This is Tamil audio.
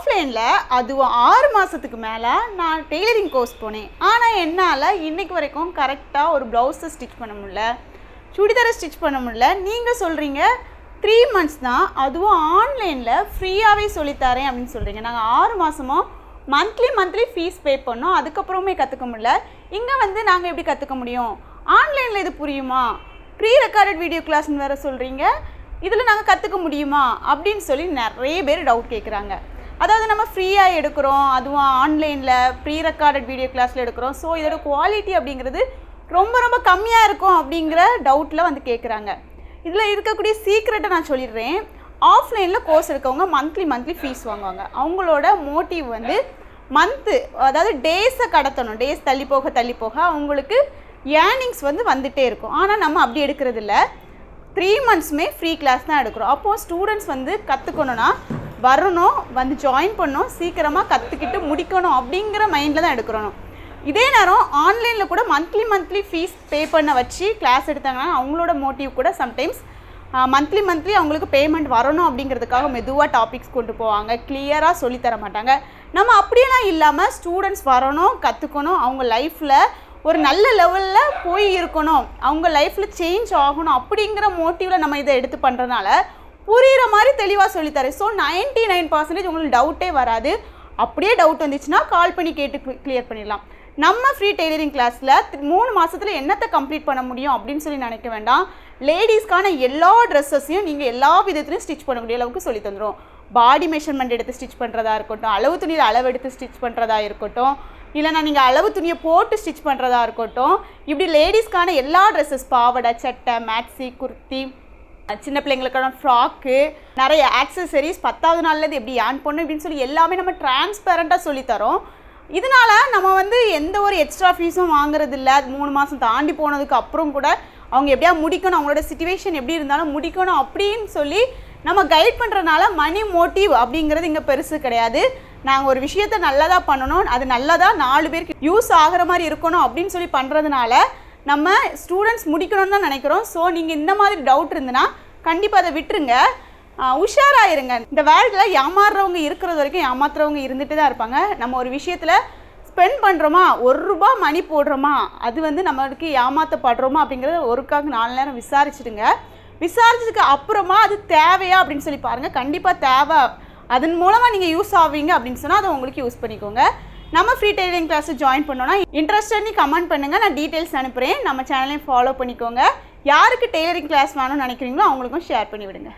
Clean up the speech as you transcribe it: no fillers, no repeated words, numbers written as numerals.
ஆஃப்லைனில் அதுவும் 6 மாதத்துக்கு மேலே நான் டெய்லரிங் கோர்ஸ் போனேன். ஆனால் என்னால் இன்றைக்கு வரைக்கும் கரெக்டாக ஒரு ப்ளவுஸை ஸ்டிச் பண்ண முடியல, சுடிதாரை ஸ்டிச் பண்ண முடியல. நீங்கள் சொல்கிறீங்க 3 மந்த்ஸ் தான், அதுவும் ஆன்லைனில் ஃப்ரீயாகவே சொல்லித்தரேன் அப்படின்னு சொல்கிறீங்க. நாங்கள் 6 மாதமும் மந்த்லி ஃபீஸ் பே பண்ணோம், அதுக்கப்புறமே கற்றுக்க முடியல. இங்கே வந்து நாங்கள் எப்படி கற்றுக்க முடியும்? ஆன்லைனில் இது புரியுமா? ப்ரீ ரெக்கார்டட் வீடியோ கிளாஸ்ன்னு வேறு சொல்கிறீங்க, இதில் நாங்கள் கற்றுக்க முடியுமா அப்படின்னு சொல்லி நிறைய பேர் டவுட் கேட்குறாங்க. அதாவது நம்ம ஃப்ரீயாக எடுக்கிறோம், அதுவும் ஆன்லைனில் ப்ரீ ரெக்கார்டட் வீடியோ கிளாஸில் எடுக்கிறோம். ஸோ இதோட குவாலிட்டி அப்படிங்கிறது ரொம்ப கம்மியாக இருக்கும் அப்படிங்கிற டவுட்டில் வந்து கேட்குறாங்க. இதில் இருக்கக்கூடிய சீக்ரெட்டை நான் சொல்லிடுறேன். ஆஃப்லைனில் கோர்ஸ் எடுக்கவங்க மந்த்லி ஃபீஸ் வாங்குவாங்க. அவங்களோட மோட்டிவ் வந்து அதாவது டேஸை கடத்தணும். டேஸ் தள்ளி போக அவங்களுக்கு ஏர்னிங்ஸ் வந்து வந்துகிட்டே இருக்கும். ஆனால் நம்ம அப்படி எடுக்கிறது இல்லை. 3 மந்த்ஸுமே ஃப்ரீ கிளாஸ் தான் எடுக்கிறோம். அப்போது ஸ்டூடெண்ட்ஸ் வந்து கற்றுக்கணுன்னா வரணும், வந்து ஜாயின் பண்ணணும், சீக்கிரமாக கற்றுக்கிட்டு முடிக்கணும் அப்படிங்கிற மைண்டில் தான் எடுக்கிறோம். இதே நேரம் ஆன்லைனில் கூட மந்த்லி ஃபீஸ் பே பண்ண வச்சு கிளாஸ் எடுத்தாங்கன்னா அவங்களோட மோட்டிவ் கூட சம்டைம்ஸ் மந்த்லி அவங்களுக்கு பேமெண்ட் வரணும் அப்படிங்கிறதுக்காக மெதுவாக டாபிக்ஸ் கொண்டு போவாங்க, கிளியராக சொல்லித்தர மாட்டாங்க. நம்ம அப்படியெல்லாம் இல்லாமல் ஸ்டூடெண்ட்ஸ் வரணும், கற்றுக்கணும், அவங்க லைஃப்பில் ஒரு நல்ல லெவலில் போய் இருக்கணும், அவங்க லைஃப்பில் சேஞ்ச் ஆகணும் அப்படிங்கிற மோட்டிவில் நம்ம இதை எடுத்து பண்ணுறதுனால புரிகிற மாதிரி தெளிவாக சொல்லித்தரேன். ஸோ 99% உங்களுக்கு டவுட்டே வராது. அப்படியே டவுட் வந்துச்சுன்னா கால் பண்ணி கேட்டு கிளியர் பண்ணிடலாம். நம்ம ஃப்ரீ டெய்லரிங் கிளாஸில் 3 மாதத்தில் என்னத்தை கம்ப்ளீட் பண்ண முடியும் அப்படின்னு சொல்லி நினைக்க வேண்டாம். லேடிஸ்க்கான எல்லா ட்ரெஸ்ஸஸையும் நீங்கள் எல்லா விதத்துலையும் ஸ்டிச் பண்ணக்கூடிய அளவுக்கு சொல்லி தந்துடும். பாடி மெஷர்மெண்ட் எடுத்து ஸ்டிச் பண்ணுறதா இருக்கட்டும், அளவு துணியில் அளவு எடுத்து ஸ்டிச் பண்ணுறதா இருக்கட்டும், இல்லைனா நீங்கள் அளவு துணியை போட்டு ஸ்டிச் பண்ணுறதா இருக்கட்டும், இப்படி லேடிஸ்க்கான எல்லா ட்ரெஸ்ஸஸ், பாவடை, சட்டை, மேக்ஸி, குர்த்தி, சின்ன பிள்ளைங்களுக்கான ஃப்ராக்கு, நிறைய ஆக்சசரிஸ், 10வது நாள்லேருந்து எப்படி ஏர்ன் பண்ணணும் அப்படின்னு சொல்லி எல்லாமே நம்ம டிரான்ஸ்பரண்ட்டாக சொல்லித்தரோம். இதனால் நம்ம வந்து எந்த ஒரு எக்ஸ்ட்ரா ஃபீஸும் வாங்குறதில்ல. அது 3 மாதம் தாண்டி போனதுக்கு அப்புறம் கூட அவங்க எப்படியா முடிக்கணும், அவங்களோட சிச்சுவேஷன் எப்படி இருந்தாலும் முடிக்கணும் அப்படின்னு சொல்லி நம்ம கைட் பண்ணுறதுனால மணி மோட்டிவ் அப்படிங்கிறது இங்கே பெருசு கிடையாது. நாங்கள் ஒரு விஷயத்தை நல்லதாக பண்ணணும், அது நல்லதாக 4 பேருக்கு யூஸ் ஆகிற மாதிரி இருக்கணும் அப்படின்னு சொல்லி பண்ணுறதுனால நம்ம ஸ்டூடெண்ட்ஸ் முடிக்கணும்னு தான் நினைக்கிறோம். ஸோ நீங்கள் இந்த மாதிரி டவுட் இருந்துன்னா கண்டிப்பாக அதை விட்டுருங்க, உஷாராயிருங்க. இந்த வேர்ல்டில் ஏமாறுறவங்க இருக்கிறது வரைக்கும் ஏமாத்துறவங்க இருந்துகிட்டு தான் இருப்பாங்க. நம்ம ஒரு விஷயத்தில் ஸ்பெண்ட் பண்ணுறோமா, ₹1 மணி போடுறோமா, அது வந்து நம்மளுக்கு ஏமாற்றப்படுறோமா அப்படிங்கிறத ஒருக்காக 4 நேரம் விசாரிச்சுடுங்க. விசாரிச்சதுக்கு அப்புறமா அது தேவையா அப்படின்னு சொல்லி பாருங்கள். கண்டிப்பாக தேவை, அதன் மூலமாக நீங்கள் யூஸ் ஆவீங்க அப்படின்னு சொன்னால் அதை உங்களுக்கு யூஸ் பண்ணிக்கோங்க. நம்ம ஃப்ரீ டெய்லரிங் கிளாஸை ஜாயின் பண்ணோன்னா இன்ட்ரெஸ்டட்னு கமெண்ட் பண்ணுங்கள், நான் டீட்டெயில்ஸ் அனுப்புகிறேன். நம்ம சேனலையும் ஃபாலோ பண்ணிக்கோங்க. யாருக்கு டெய்லரிங் கிளாஸ் வேணும்னு நினைக்கிறீங்களோ அவங்களுக்கும் ஷேர் பண்ணி விடுங்க.